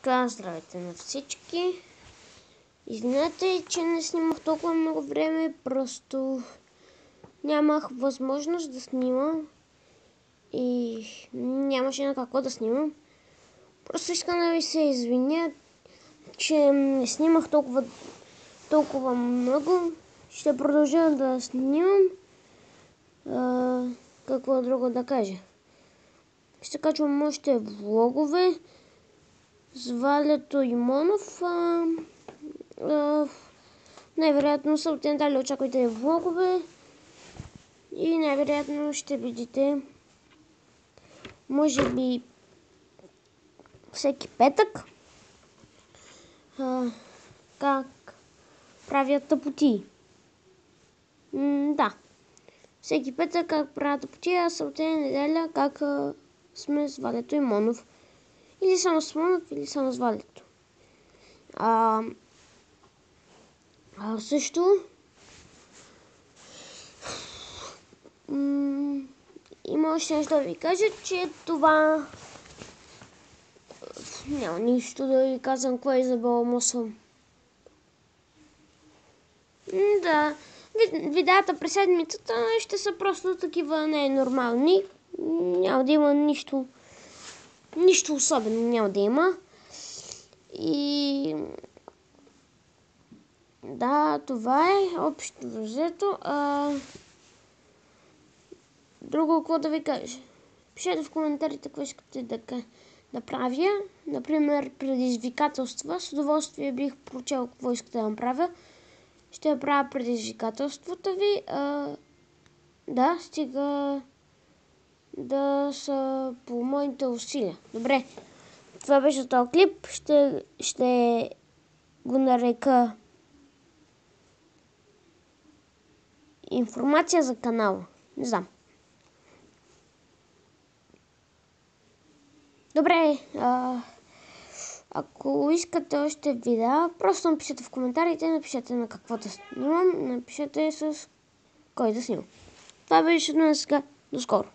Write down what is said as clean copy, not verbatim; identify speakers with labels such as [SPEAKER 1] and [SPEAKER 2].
[SPEAKER 1] така, здравейте на всички. Извинете, че не снимах толкова много време, просто нямах възможност да снимам и нямаше на какво да снимам. Просто искам да ви се извиня, че не снимах толкова много. Ще продължа да снимам. Какво друго да кажа? Ще качвам още влогове с Валето Имонов. Най-вероятно са от дали очаквайте влогове и най-вероятно ще видите, може би всеки петък, как правят тъпоти. Да, всеки петък как правят тъпоти, а събота неделя как сме с Валето Имонов. Или само с Монов, или само с Валето. Също има още нещо да ви кажа, че това няма нищо да ви казвам, кое Изабела Мосъм. Да, видеята през седмицата ще са просто такива ненормални. Няма да има нищо особено няма да има. И да, това е общо взето. Друго, какво да ви кажа? Пишете в коментарите какво искате да правя. Например, предизвикателства. С удоволствие бих прочел какво искате да направя. Ще правя предизвикателствата ви. Да, стига да са по моите усилия. Добре, това беше този клип. Ще го нарека информация за канала. Не знам. Добре, ако искате още видеа, просто напишете в коментарите, напишете на какво да снимам, напишете с кой да снимам. Това беше днес. До скоро.